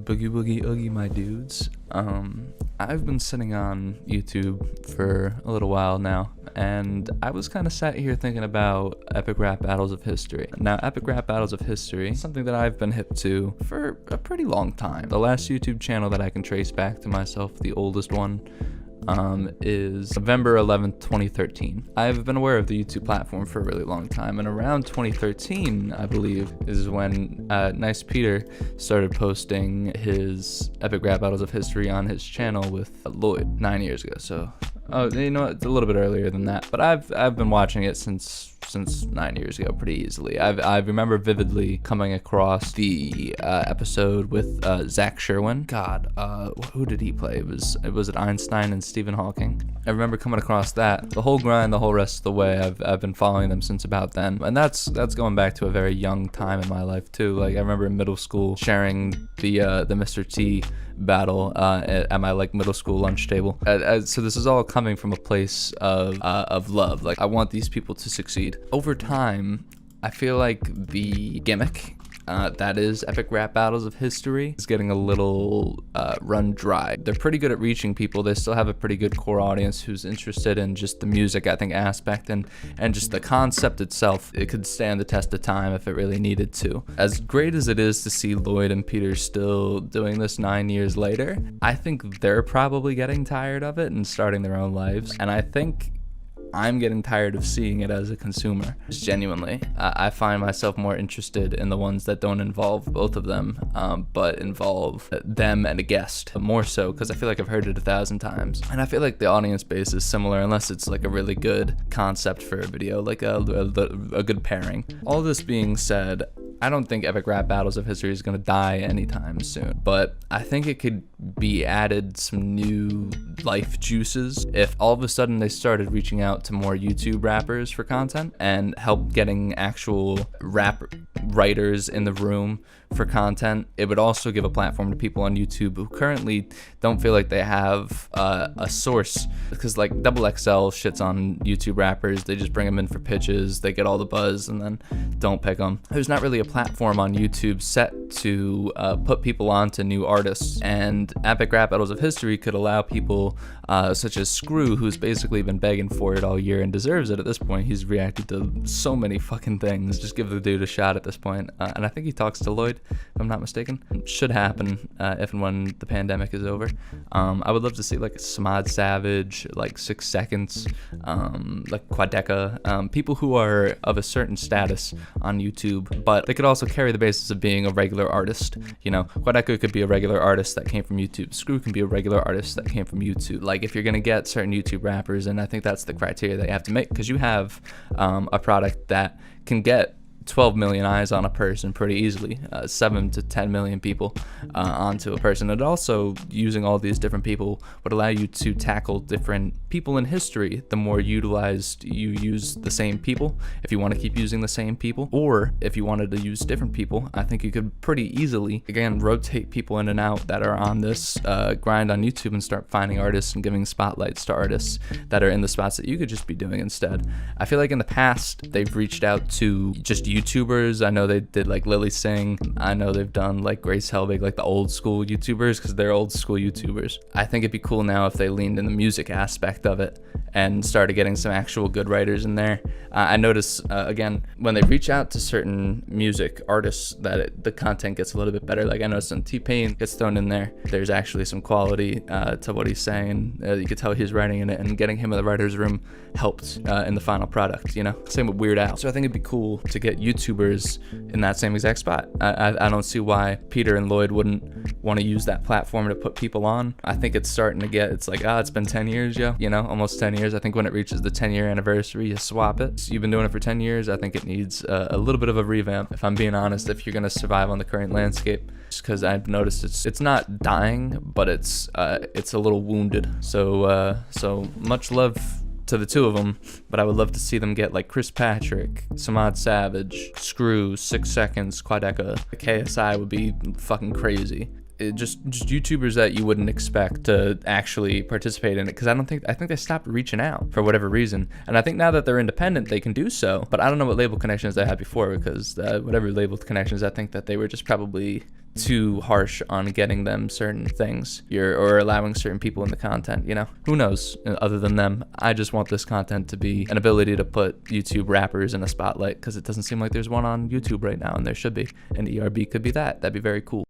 Boogie Boogie Oogie, my dudes. I've been sitting on YouTube for a little while now, and I was kind of sat here thinking about epic rap battles of history. Now, epic rap battles of history is something that I've been hip to for a pretty long time. The last YouTube channel that I can trace back to myself, the oldest one, is November 11th, 2013. I've been aware of the YouTube platform for a really long time, and around 2013, I believe, is when Nice Peter started posting his epic rap battles of history on his channel with Lloyd 9 years ago. So, you know, it's a little bit earlier than that, but I've been watching it since 9 years ago pretty easily. I remember vividly coming across the episode with Zach Sherwin. God, who did he play? Was it Einstein and Stephen Hawking? I remember coming across that. The whole grind, the whole rest of the way, I've been following them since about then, and that's going back to a very young time in my life too. Like, I remember in middle school sharing the Mr. T battle at my like middle school lunch table. So this is all coming from a place of love. Like, I want these people to succeed. Over time, I feel like the gimmick that is epic rap battles of history is getting a little run dry. They're pretty good at reaching people. They still have a pretty good core audience who's interested in just the music, I think, aspect and just the concept itself. It could stand the test of time if it really needed to. As great as it is to see Lloyd and Peter still doing this 9 years later, I think they're probably getting tired of it and starting their own lives. And I think I'm getting tired of seeing it as a consumer. Just genuinely, I find myself more interested in the ones that don't involve both of them, but involve them and a guest more so, because I feel like I've heard it 1,000 times. And I feel like the audience base is similar, unless it's like a really good concept for a video, like a good pairing. All this being said, I don't think epic rap battles of history is going to die anytime soon, but I think it could be added some new life juices if all of a sudden they started reaching out to more YouTube rappers for content and help getting actual rap writers in the room for content. It would also give a platform to people on YouTube who currently don't feel like they have a source, because like Double XL shits on YouTube rappers. They just bring them in for pitches, they get all the buzz, and then don't pick them. There's not really a platform on YouTube set to put people onto new artists, and epic rap battles of history could allow people such as Screw, who's basically been begging for it all year and deserves it at this point. He's reacted to so many fucking things. Just give the dude a shot at this point. And I think he talks to Lloyd, if I'm not mistaken. Should happen if and when the pandemic is over. I would love to see like Samad Savage, like 6 Seconds, like Quadeca, people who are of a certain status on YouTube, but they could also carry the basis of being a regular artist. You know, Quadeca could be a regular artist that came from YouTube. Screw can be a regular artist that came from YouTube. Like, if you're gonna get certain YouTube rappers, and I think that's the criteria that you have to make, because you have a product that can get 12 million eyes on a person pretty easily, 7 to 10 million people onto a person. And also, using all these different people would allow you to tackle different people in history. The more utilized you use the same people, if you want to keep using the same people, or if you wanted to use different people, I think you could pretty easily, again, rotate people in and out that are on this grind on YouTube and start finding artists and giving spotlights to artists that are in the spots that you could just be doing instead. I feel like in the past, they've reached out to just YouTubers. I know they did like Lily Singh. I know they've done like Grace Helbig, like the old school YouTubers, because they're old school YouTubers. I think it'd be cool now if they leaned in the music aspect of it and started getting some actual good writers in there. I notice, again, when they reach out to certain music artists, that the content gets a little bit better. Like, I noticed when T-Pain gets thrown in there, there's actually some quality to what he's saying. You could tell he's writing in it, and getting him in the writer's room helped in the final product, you know? Same with Weird Al. So I think it'd be cool to get YouTubers in that same exact spot. I don't see why Peter and Lloyd wouldn't want to use that platform to put people on. I think it's starting to get, it's like, it's been 10 years, yo. You know, almost 10 years. I think when it reaches the 10-year anniversary, you swap it. So you've been doing it for 10 years. I think it needs a little bit of a revamp, if I'm being honest, if you're going to survive on the current landscape. Just because I've noticed it's not dying, but it's a little wounded. So much love to the two of them, but I would love to see them get like Chris Patrick, Samad Savage, Screw, 6 Seconds, Quadeca. KSI would be fucking crazy. Just YouTubers that you wouldn't expect to actually participate in it, because I think they stopped reaching out for whatever reason, and I think now that they're independent they can do so, but I don't know what label connections they had before, because whatever label connections, I think that they were just probably too harsh on getting them certain things, or allowing certain people in the content, you know? Who knows, other than them? I just want this content to be an ability to put YouTube rappers in a spotlight, because it doesn't seem like there's one on YouTube right now, and there should be. And ERB could be that. That'd be very cool.